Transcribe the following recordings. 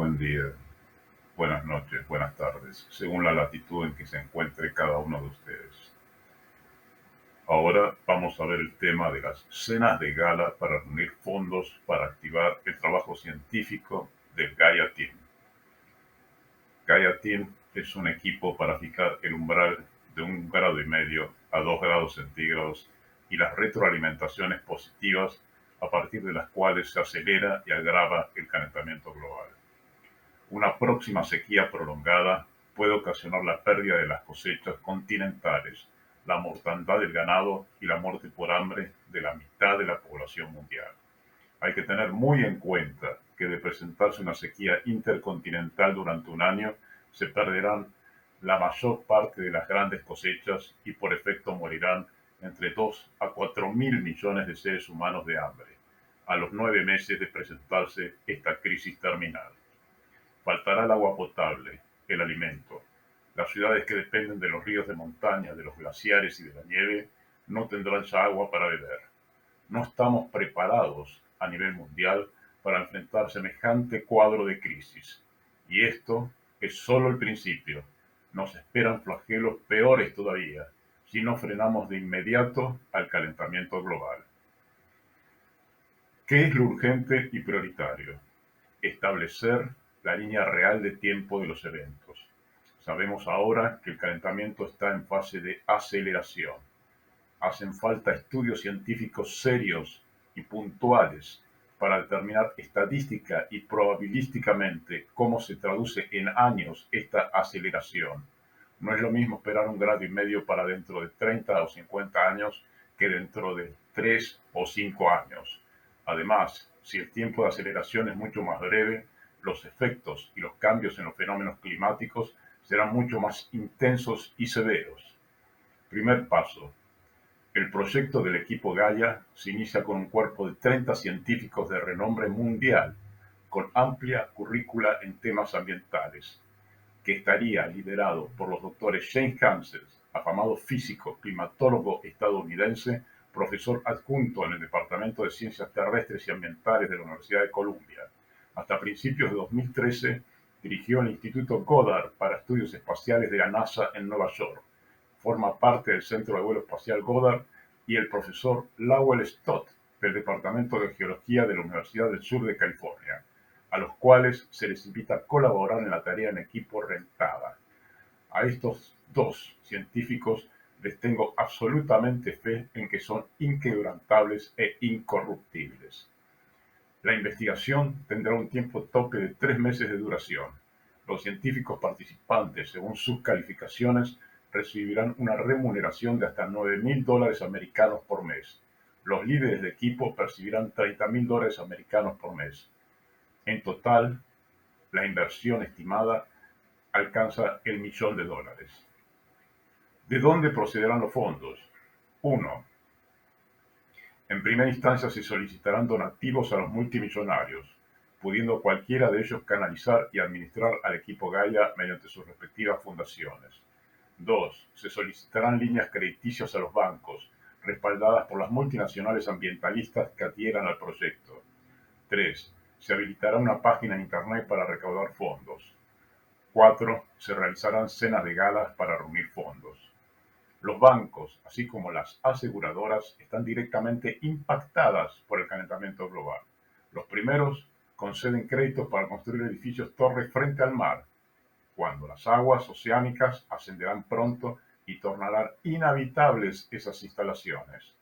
buen día, buenas noches, buenas tardes, según la latitud en que se encuentre cada uno de ustedes. Ahora vamos a ver el tema de las cenas de gala para reunir fondos para activar el trabajo científico del Gaia Team. Gaia Team es un equipo para fijar el umbral de 1,5 grados a 2 grados centígrados y las retroalimentaciones positivas a partir de las cuales se acelera y agrava el calentamiento global. Una próxima sequía prolongada puede ocasionar la pérdida de las cosechas continentales, la mortandad del ganado y la muerte por hambre de la mitad de la población mundial. Hay que tener muy en cuenta que de presentarse una sequía intercontinental durante un año, se perderán la mayor parte de las grandes cosechas y por efecto morirán entre 2 a 4 mil millones de seres humanos de hambre, a los 9 meses de presentarse esta crisis terminal. Faltará el agua potable, el alimento. Las ciudades que dependen de los ríos de montaña, de los glaciares y de la nieve no tendrán ya agua para beber. No estamos preparados a nivel mundial para enfrentar semejante cuadro de crisis. Y esto es solo el principio. Nos esperan flagelos peores todavía si no frenamos de inmediato al calentamiento global. ¿Qué es lo urgente y prioritario? Establecer la línea real de tiempo de los eventos. Sabemos ahora que el calentamiento está en fase de aceleración. Hacen falta estudios científicos serios y puntuales para determinar estadística y probabilísticamente cómo se traduce en años esta aceleración. No es lo mismo esperar 1,5 grados para dentro de 30 o 50 años que dentro de 3 o 5 años. Además, si el tiempo de aceleración es mucho más breve, los efectos y los cambios en los fenómenos climáticos serán mucho más intensos y severos. Primer paso. El proyecto del equipo Gaia se inicia con un cuerpo de 30 científicos de renombre mundial, con amplia currícula en temas ambientales, que estaría liderado por los doctores James Hansen, afamado físico, climatólogo estadounidense, profesor adjunto en el Departamento de Ciencias Terrestres y Ambientales de la Universidad de Columbia. Hasta principios de 2013 dirigió el Instituto Goddard para Estudios Espaciales de la NASA en Nueva York. Forma parte del Centro de Vuelo Espacial Goddard y el profesor Lowell Stott del Departamento de Geología de la Universidad del Sur de California, a los cuales se les invita a colaborar en la tarea en equipo rentada. A estos dos científicos les tengo absolutamente fe en que son inquebrantables e incorruptibles. La investigación tendrá un tiempo tope de 3 meses de duración. Los científicos participantes, según sus calificaciones, recibirán una remuneración de hasta $9,000 por mes. Los líderes de equipo percibirán $30,000 por mes. En total, la inversión estimada alcanza el $1.000.000. ¿De dónde procederán los fondos? 1. En primera instancia se solicitarán donativos a los multimillonarios, pudiendo cualquiera de ellos canalizar y administrar al equipo Gaia mediante sus respectivas fundaciones. 2. Se solicitarán líneas crediticias a los bancos, respaldadas por las multinacionales ambientalistas que adhieran al proyecto. 3. Se habilitará una página en Internet para recaudar fondos. 4. Se realizarán cenas de galas para reunir fondos. Los bancos, así como las aseguradoras, están directamente impactadas por el calentamiento global. Los primeros conceden créditos para construir edificios torres frente al mar, cuando las aguas oceánicas ascenderán pronto y tornarán inhabitables esas instalaciones.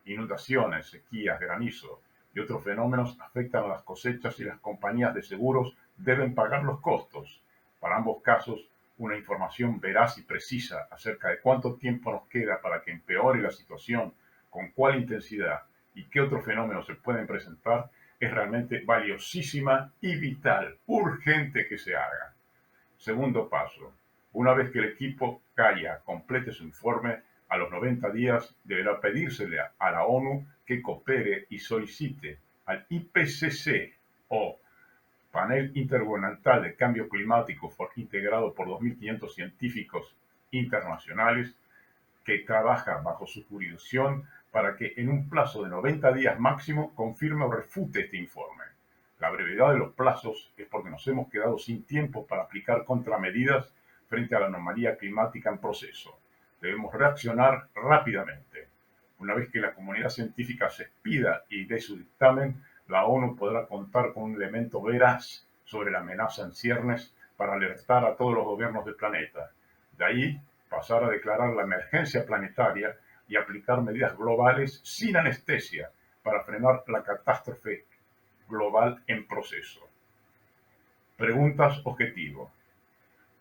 Inundaciones, sequías, granizo y otros fenómenos afectan a las cosechas y las compañías de seguros deben pagar los costos. Para ambos casos, una información veraz y precisa acerca de cuánto tiempo nos queda para que empeore la situación, con cuál intensidad y qué otros fenómenos se pueden presentar, es realmente valiosísima y vital, urgente que se haga. Segundo paso, una vez que el equipo Gaia complete su informe, a los 90 días deberá pedírsele a la ONU que coopere y solicite al IPCC o Panel Intergubernamental de Cambio Climático integrado por 2.500 científicos internacionales que trabaja bajo su jurisdicción para que en un plazo de 90 días máximo confirme o refute este informe. La brevedad de los plazos es porque nos hemos quedado sin tiempo para aplicar contramedidas frente a la anomalía climática en proceso. Debemos reaccionar rápidamente. Una vez que la comunidad científica se expida y dé su dictamen, la ONU podrá contar con un elemento veraz sobre la amenaza en ciernes para alertar a todos los gobiernos del planeta. De ahí pasar a declarar la emergencia planetaria y aplicar medidas globales sin anestesia para frenar la catástrofe global en proceso. Preguntas objetivo.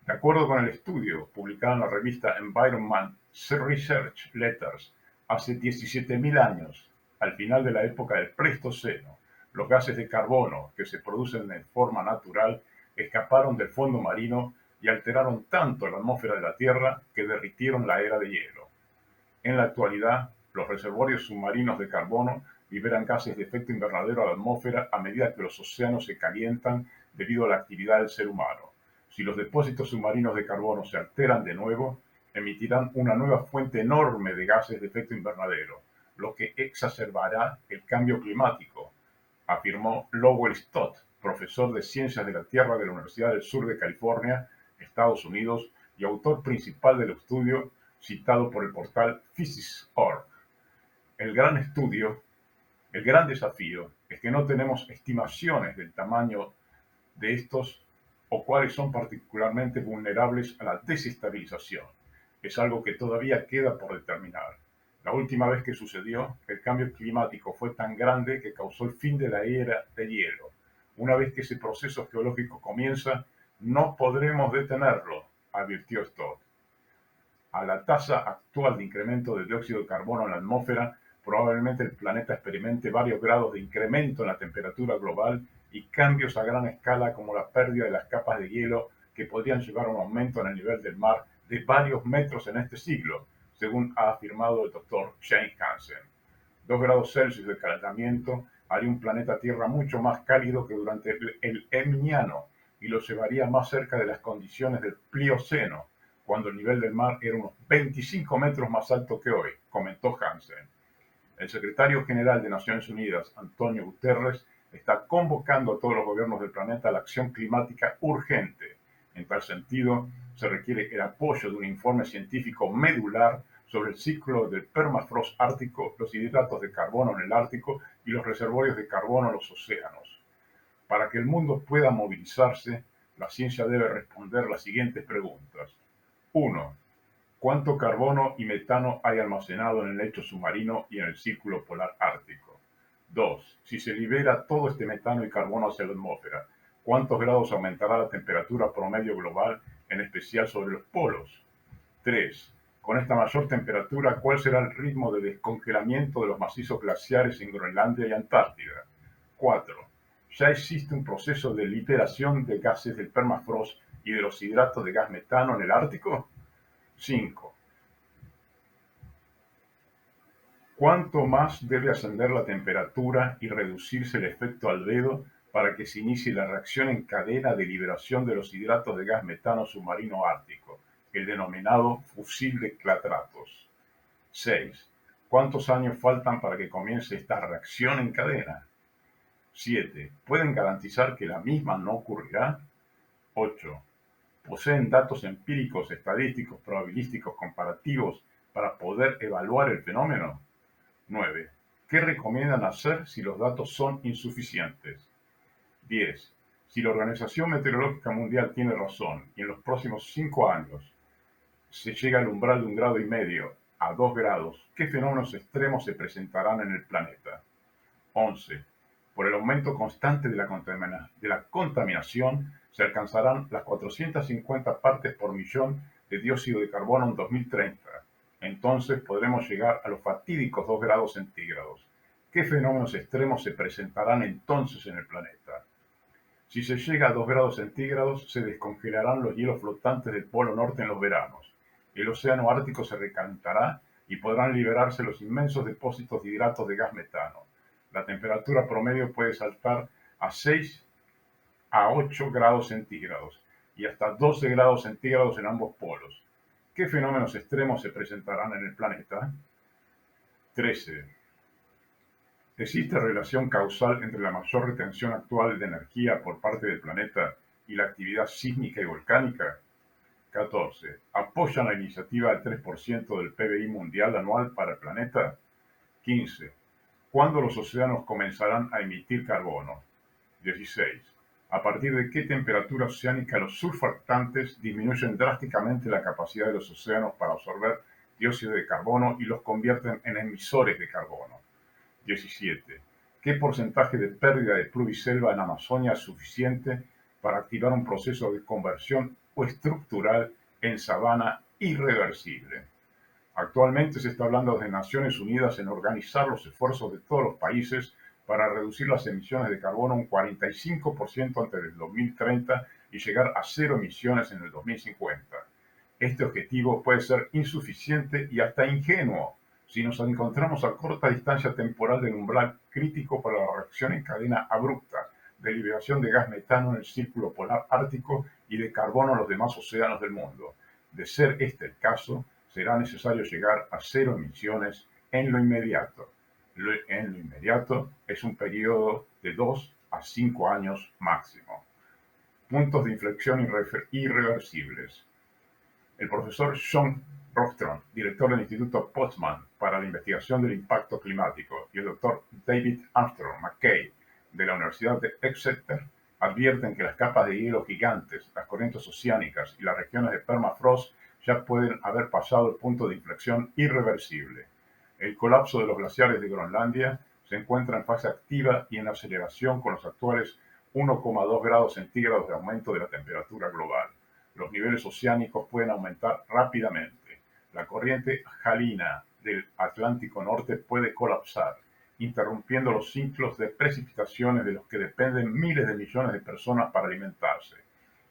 De acuerdo con el estudio publicado en la revista Environment Research Letters hace 17.000 años, al final de la época del Pleistoceno, los gases de carbono que se producen de forma natural escaparon del fondo marino y alteraron tanto la atmósfera de la Tierra que derritieron la era de hielo. En la actualidad, los reservorios submarinos de carbono liberan gases de efecto invernadero a la atmósfera a medida que los océanos se calientan debido a la actividad del ser humano. Si los depósitos submarinos de carbono se alteran de nuevo, emitirán una nueva fuente enorme de gases de efecto invernadero, lo que exacerbará el cambio climático, afirmó Lowell Stott, profesor de Ciencias de la Tierra de la Universidad del Sur de California, Estados Unidos, y autor principal del estudio citado por el portal Physics.org. El gran estudio, el gran desafío es que no tenemos estimaciones del tamaño de estos o cuáles son particularmente vulnerables a la desestabilización. Es algo que todavía queda por determinar. La última vez que sucedió, el cambio climático fue tan grande que causó el fin de la era de hielo. Una vez que ese proceso geológico comienza, no podremos detenerlo, advirtió Stott. A la tasa actual de incremento de dióxido de carbono en la atmósfera, probablemente el planeta experimente varios grados de incremento en la temperatura global y cambios a gran escala como la pérdida de las capas de hielo que podrían llevar a un aumento en el nivel del mar de varios metros en este siglo, según ha afirmado el doctor Shane Hansen. 2 grados Celsius de calentamiento haría un planeta Tierra mucho más cálido que durante el Eminiano y lo llevaría más cerca de las condiciones del Plioceno, cuando el nivel del mar era unos 25 metros más alto que hoy, comentó Hansen. El secretario general de Naciones Unidas, Antonio Guterres, está convocando a todos los gobiernos del planeta a la acción climática urgente. En tal sentido, se requiere el apoyo de un informe científico medular sobre el ciclo del permafrost ártico, los hidratos de carbono en el Ártico y los reservorios de carbono en los océanos. Para que el mundo pueda movilizarse, la ciencia debe responder las siguientes preguntas. 1. ¿Cuánto carbono y metano hay almacenado en el lecho submarino y en el círculo polar ártico? 2. Si se libera todo este metano y carbono hacia la atmósfera, ¿cuántos grados aumentará la temperatura promedio global, en especial sobre los polos? 3. Con esta mayor temperatura, ¿cuál será el ritmo de descongelamiento de los macizos glaciares en Groenlandia y Antártida? 4. ¿Ya existe un proceso de liberación de gases del permafrost y de los hidratos de gas metano en el Ártico? 5. ¿Cuánto más debe ascender la temperatura y reducirse el efecto albedo para que se inicie la reacción en cadena de liberación de los hidratos de gas metano submarino ártico, el denominado fusible Clatratos? 6. ¿Cuántos años faltan para que comience esta reacción en cadena? 7. ¿Pueden garantizar que la misma no ocurrirá? 8. ¿Poseen datos empíricos, estadísticos, probabilísticos, comparativos para poder evaluar el fenómeno? 9. ¿Qué recomiendan hacer si los datos son insuficientes? 10. Si la Organización Meteorológica Mundial tiene razón y en los próximos 5 años se llega al umbral de 1,5 grados a 2 grados, ¿qué fenómenos extremos se presentarán en el planeta? 11. Por el aumento constante de la contaminación, se alcanzarán las 450 partes por millón de dióxido de carbono en 2030. Entonces podremos llegar a los fatídicos 2 grados centígrados. ¿Qué fenómenos extremos se presentarán entonces en el planeta? Si se llega a 2 grados centígrados, se descongelarán los hielos flotantes del Polo Norte en los veranos. El océano Ártico se recalentará y podrán liberarse los inmensos depósitos de hidratos de gas metano. La temperatura promedio puede saltar a 6 a 8 grados centígrados y hasta 12 grados centígrados en ambos polos. ¿Qué fenómenos extremos se presentarán en el planeta? 13. ¿Existe relación causal entre la mayor retención actual de energía por parte del planeta y la actividad sísmica y volcánica? 14. ¿Apoyan la iniciativa del 3% del PBI mundial anual para el planeta? 15. ¿Cuándo los océanos comenzarán a emitir carbono? 16. ¿A partir de qué temperatura oceánica los surfactantes disminuyen drásticamente la capacidad de los océanos para absorber dióxido de carbono y los convierten en emisores de carbono? 17. ¿Qué porcentaje de pérdida de pluvioselva en Amazonia es suficiente para activar un proceso de conversión o estructural en sabana irreversible? Actualmente se está hablando desde Naciones Unidas en organizar los esfuerzos de todos los países para reducir las emisiones de carbono un 45% antes del 2030 y llegar a cero emisiones en el 2050. Este objetivo puede ser insuficiente y hasta ingenuo si nos encontramos a corta distancia temporal del umbral crítico para la reacción en cadena abrupta de liberación de gas metano en el círculo polar ártico y de carbono en los demás océanos del mundo. De ser este el caso, será necesario llegar a cero emisiones en lo inmediato. En lo inmediato es un periodo de 2 a 5 años máximo. Puntos de inflexión irreversibles. El profesor John Rockström, director del Instituto Potsdam para la Investigación del Impacto Climático, y el doctor David Armstrong McKay, de la Universidad de Exeter, advierten que las capas de hielo gigantes, las corrientes oceánicas y las regiones de permafrost ya pueden haber pasado el punto de inflexión irreversible. El colapso de los glaciares de Groenlandia se encuentra en fase activa y en aceleración con los actuales 1,2 grados centígrados de aumento de la temperatura global. Los niveles oceánicos pueden aumentar rápidamente. La corriente jalina del Atlántico Norte puede colapsar, interrumpiendo los ciclos de precipitaciones de los que dependen miles de millones de personas para alimentarse.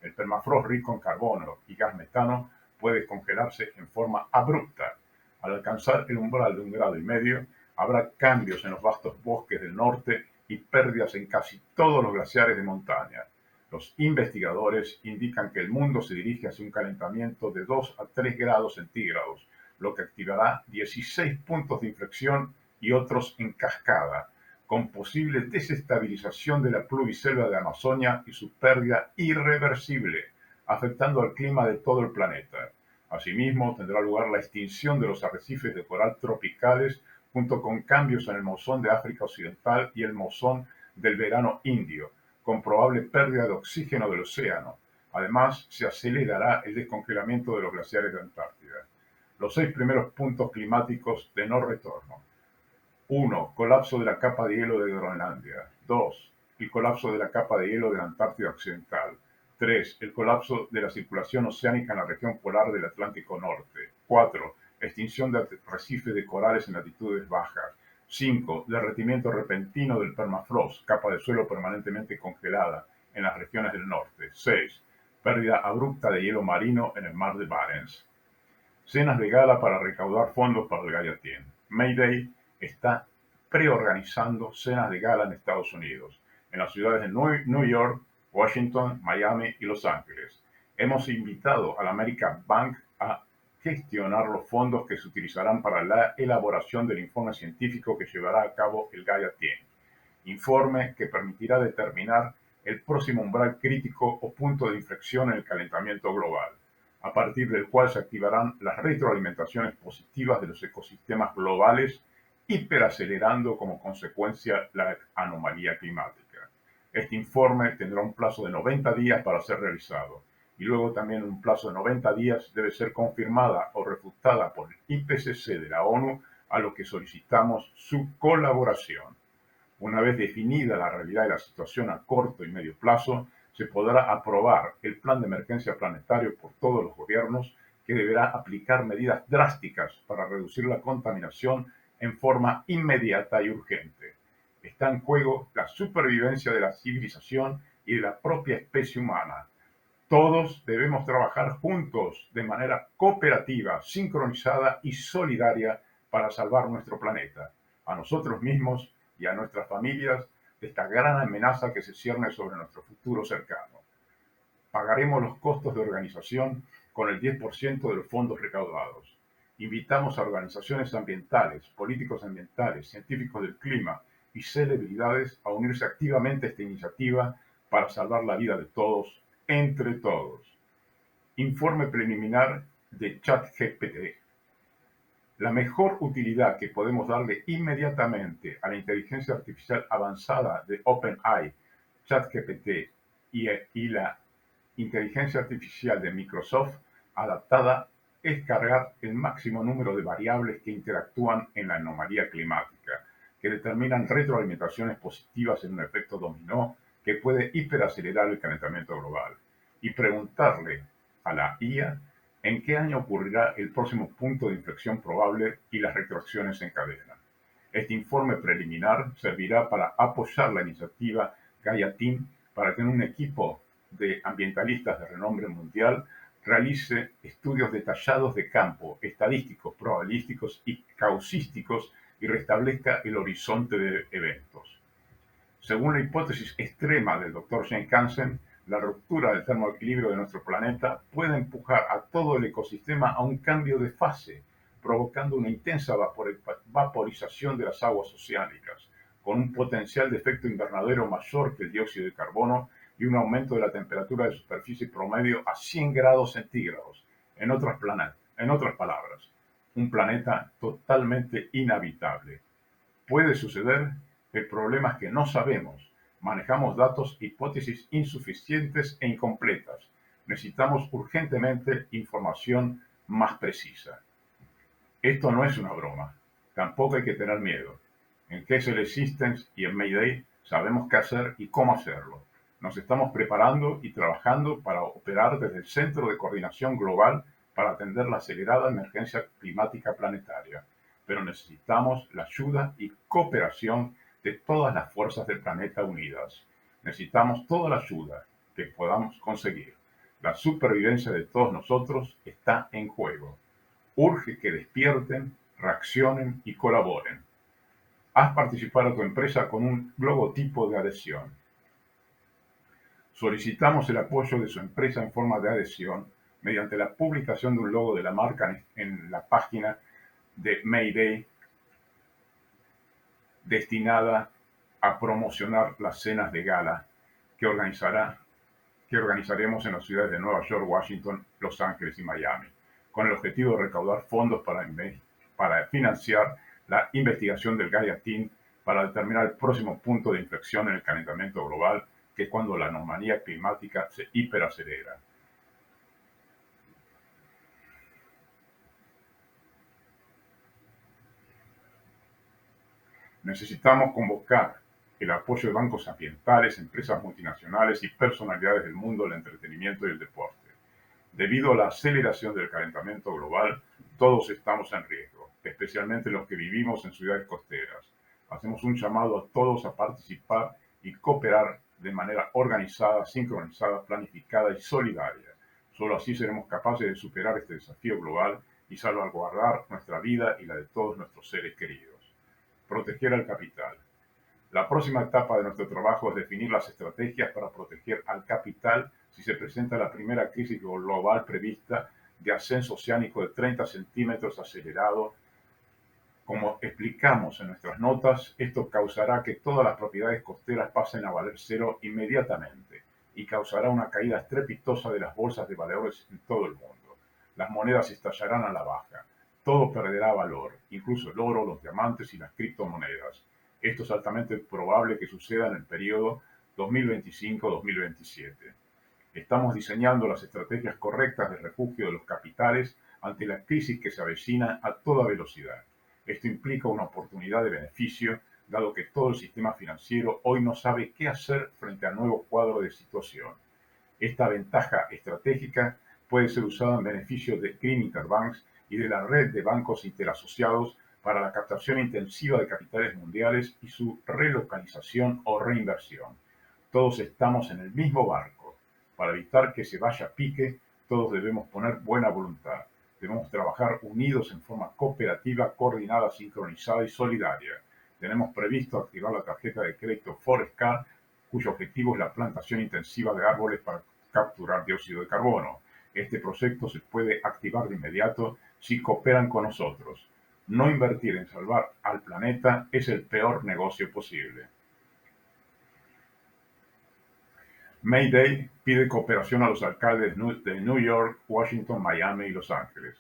El permafrost rico en carbono y gas metano puede congelarse en forma abrupta. Al alcanzar el umbral de 1,5 grados, habrá cambios en los vastos bosques del norte y pérdidas en casi todos los glaciares de montaña. Los investigadores indican que el mundo se dirige hacia un calentamiento de 2 a 3 grados centígrados, lo que activará 16 puntos de inflexión y otros en cascada, con posible desestabilización de la pluvioselva de Amazonia y su pérdida irreversible, afectando al clima de todo el planeta. Asimismo, tendrá lugar la extinción de los arrecifes de coral tropicales, junto con cambios en el monzón de África Occidental y el monzón del verano indio, con probable pérdida de oxígeno del océano. Además, se acelerará el descongelamiento de los glaciares de Antártida. Los 6 primeros puntos climáticos de no retorno. 1. Colapso de la capa de hielo de Groenlandia. 2. El colapso de la capa de hielo de la Antártida Occidental. 3. El colapso de la circulación oceánica en la región polar del Atlántico Norte. 4. Extinción de arrecifes de corales en latitudes bajas. 5. Derretimiento repentino del permafrost, capa de suelo permanentemente congelada en las regiones del norte. 6. Pérdida abrupta de hielo marino en el mar de Barents. Cenas de gala para recaudar fondos para el Gaia Team. Mayday está preorganizando cenas de gala en Estados Unidos, en las ciudades de New York, Washington, Miami y Los Ángeles. Hemos invitado al American Bank a gestionar los fondos que se utilizarán para la elaboración del informe científico que llevará a cabo el Gaia Team. Informe que permitirá determinar el próximo umbral crítico o punto de inflexión en el calentamiento global, a partir del cual se activarán las retroalimentaciones positivas de los ecosistemas globales, hiperacelerando como consecuencia la anomalía climática. Este informe tendrá un plazo de 90 días para ser realizado y luego también un plazo de 90 días debe ser confirmada o refutada por el IPCC de la ONU, a lo que solicitamos su colaboración. Una vez definida la realidad de la situación a corto y medio plazo, se podrá aprobar el plan de emergencia planetario por todos los gobiernos, que deberá aplicar medidas drásticas para reducir la contaminación en forma inmediata y urgente. Está en juego la supervivencia de la civilización y de la propia especie humana. Todos debemos trabajar juntos de manera cooperativa, sincronizada y solidaria para salvar nuestro planeta, a nosotros mismos y a nuestras familias de esta gran amenaza que se cierne sobre nuestro futuro cercano. Pagaremos los costos de organización con el 10% de los fondos recaudados. Invitamos a organizaciones ambientales, políticos ambientales, científicos del clima y celebridades a unirse activamente a esta iniciativa para salvar la vida de todos, entre todos. Informe preliminar de ChatGPT. La mejor utilidad que podemos darle inmediatamente a la inteligencia artificial avanzada de OpenAI, ChatGPT y la inteligencia artificial de Microsoft adaptada es cargar el máximo número de variables que interactúan en la anomalía climática, que determinan retroalimentaciones positivas en un efecto dominó que puede hiperacelerar el calentamiento global, y preguntarle a la IA en qué año ocurrirá el próximo punto de inflexión probable y las retroacciones en cadena. Este informe preliminar servirá para apoyar la iniciativa Gaia Team para que un equipo de ambientalistas de renombre mundial realice estudios detallados de campo, estadísticos, probabilísticos y causísticos y restablezca el horizonte de eventos. Según la hipótesis extrema del Dr. Jane Hansen, la ruptura del termoequilibrio de nuestro planeta puede empujar a todo el ecosistema a un cambio de fase, provocando una intensa vaporización de las aguas oceánicas, con un potencial de efecto invernadero mayor que el dióxido de carbono y un aumento de la temperatura de superficie promedio a 100 grados centígrados. En otras palabras, un planeta totalmente inhabitable. ¿Puede suceder? El problema es que no sabemos. Manejamos datos, hipótesis insuficientes e incompletas. Necesitamos urgentemente información más precisa. Esto no es una broma. Tampoco hay que tener miedo. En Kessel Systems y en Mayday sabemos qué hacer y cómo hacerlo. Nos estamos preparando y trabajando para operar desde el Centro de Coordinación Global para atender la acelerada emergencia climática planetaria. Pero necesitamos la ayuda y cooperación de todas las fuerzas del planeta unidas. Necesitamos toda la ayuda que podamos conseguir. La supervivencia de todos nosotros está en juego. Urge que despierten, reaccionen y colaboren. Haz participar a tu empresa con un logotipo de adhesión. Solicitamos el apoyo de su empresa en forma de adhesión mediante la publicación de un logo de la marca en la página de Mayday destinada a promocionar las cenas de gala que organizaremos en las ciudades de Nueva York, Washington, Los Ángeles y Miami, con el objetivo de recaudar fondos para financiar la investigación del Gaia Team para determinar el próximo punto de inflexión en el calentamiento global, que es cuando la anomalía climática se hiperacelera. Necesitamos convocar el apoyo de bancos ambientales, empresas multinacionales y personalidades del mundo del entretenimiento y el deporte. Debido a la aceleración del calentamiento global, todos estamos en riesgo, especialmente los que vivimos en ciudades costeras. Hacemos un llamado a todos a participar y cooperar de manera organizada, sincronizada, planificada y solidaria. Solo así seremos capaces de superar este desafío global y salvaguardar nuestra vida y la de todos nuestros seres queridos. Proteger al capital. La próxima etapa de nuestro trabajo es definir las estrategias para proteger al capital si se presenta la primera crisis global prevista de ascenso oceánico de 30 centímetros acelerado. Como explicamos en nuestras notas, esto causará que todas las propiedades costeras pasen a valer cero inmediatamente y causará una caída estrepitosa de las bolsas de valores en todo el mundo. Las monedas estallarán a la baja. Todo perderá valor, incluso el oro, los diamantes y las criptomonedas. Esto es altamente probable que suceda en el periodo 2025-2027. Estamos diseñando las estrategias correctas de refugio de los capitales ante la crisis que se avecina a toda velocidad. Esto implica una oportunidad de beneficio, dado que todo el sistema financiero hoy no sabe qué hacer frente al nuevo cuadro de situación. Esta ventaja estratégica puede ser usada en beneficio de Green Interbanks y de la red de bancos interasociados para la captación intensiva de capitales mundiales y su relocalización o reinversión. Todos estamos en el mismo barco. Para evitar que se vaya a pique, todos debemos poner buena voluntad. Debemos trabajar unidos en forma cooperativa, coordinada, sincronizada y solidaria. Tenemos previsto activar la tarjeta de crédito Forescar, cuyo objetivo es la plantación intensiva de árboles para capturar dióxido de carbono. Este proyecto se puede activar de inmediato si cooperan con nosotros. No invertir en salvar al planeta es el peor negocio posible. Mayday pide cooperación a los alcaldes de New York, Washington, Miami y Los Ángeles.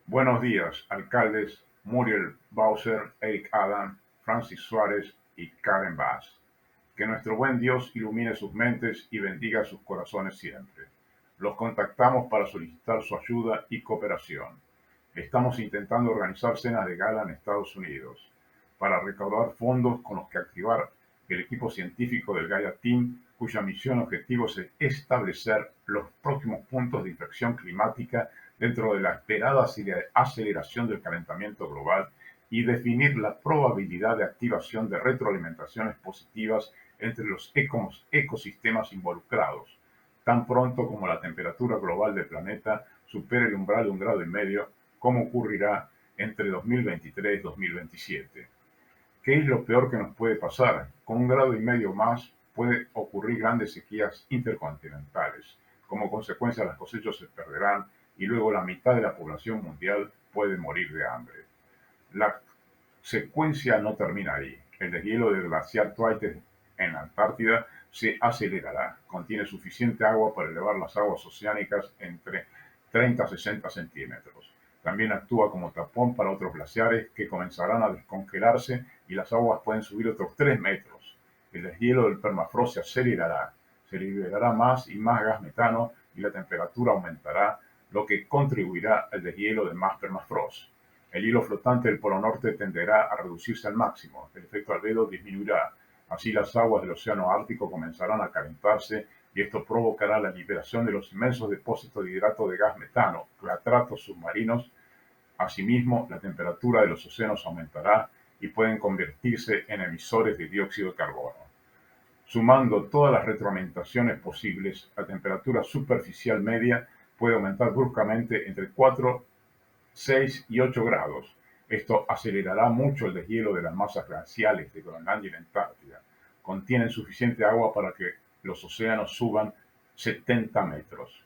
Buenos días, alcaldes Muriel Bowser, Eric Adam, Francis Suárez y Karen Bass. Que nuestro buen Dios ilumine sus mentes y bendiga sus corazones siempre. Los contactamos para solicitar su ayuda y cooperación. Estamos intentando organizar cenas de gala en Estados Unidos para recaudar fondos con los que activar el equipo científico del Gaia Team, cuya misión objetivo es establecer los próximos puntos de inflexión climática dentro de la esperada aceleración del calentamiento global y definir la probabilidad de activación de retroalimentaciones positivas entre los ecosistemas involucrados, tan pronto como la temperatura global del planeta supere el umbral de 1,5 grados, como ocurrirá entre 2023 y 2027. ¿Qué es lo peor que nos puede pasar? Con 1,5 grados más puede ocurrir grandes sequías intercontinentales. Como consecuencia, las cosechas se perderán y luego la mitad de la población mundial puede morir de hambre. La secuencia no termina ahí. El deshielo del glaciar Twice en la Antártida se acelerará. Contiene suficiente agua para elevar las aguas oceánicas entre 30 a 60 centímetros. También actúa como tapón para otros glaciares que comenzarán a descongelarse y las aguas pueden subir otros 3 metros. El deshielo del permafrost se acelerará. Se liberará más y más gas metano y la temperatura aumentará, lo que contribuirá al deshielo de más permafrost. El hilo flotante del Polo Norte tenderá a reducirse al máximo, el efecto albedo disminuirá, así las aguas del Océano Ártico comenzarán a calentarse y esto provocará la liberación de los inmensos depósitos de hidrato de gas metano, clatratos submarinos. Asimismo, la temperatura de los océanos aumentará y pueden convertirse en emisores de dióxido de carbono. Sumando todas las retroalimentaciones posibles, la temperatura superficial media puede aumentar bruscamente entre 4, 6 y 8 grados. Esto acelerará mucho el deshielo de las masas glaciales de Groenlandia y la Antártida. Contienen suficiente agua para que los océanos suban 70 metros.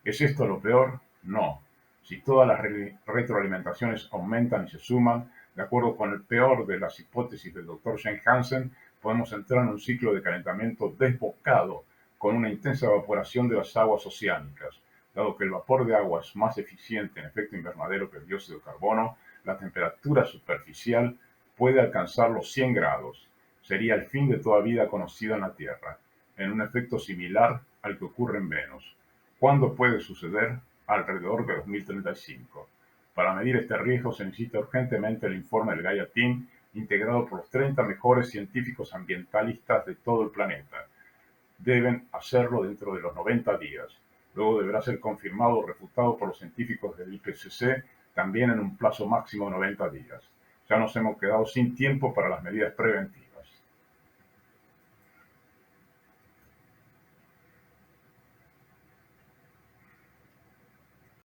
¿Es esto lo peor? No. Si todas las retroalimentaciones aumentan y se suman, de acuerdo con el peor de las hipótesis del Dr. Shane Hansen, podemos entrar en un ciclo de calentamiento desbocado con una intensa evaporación de las aguas oceánicas. Dado que el vapor de agua es más eficiente en efecto invernadero que el dióxido de carbono, la temperatura superficial puede alcanzar los 100 grados. Sería el fin de toda vida conocida en la Tierra, en un efecto similar al que ocurre en Venus. ¿Cuándo puede suceder? Alrededor de 2035. Para medir este riesgo se necesita urgentemente el informe del Gaia Team, integrado por los 30 mejores científicos ambientalistas de todo el planeta. Deben hacerlo dentro de los 90 días. Luego deberá ser confirmado o refutado por los científicos del IPCC, también en un plazo máximo de 90 días. Ya nos hemos quedado sin tiempo para las medidas preventivas.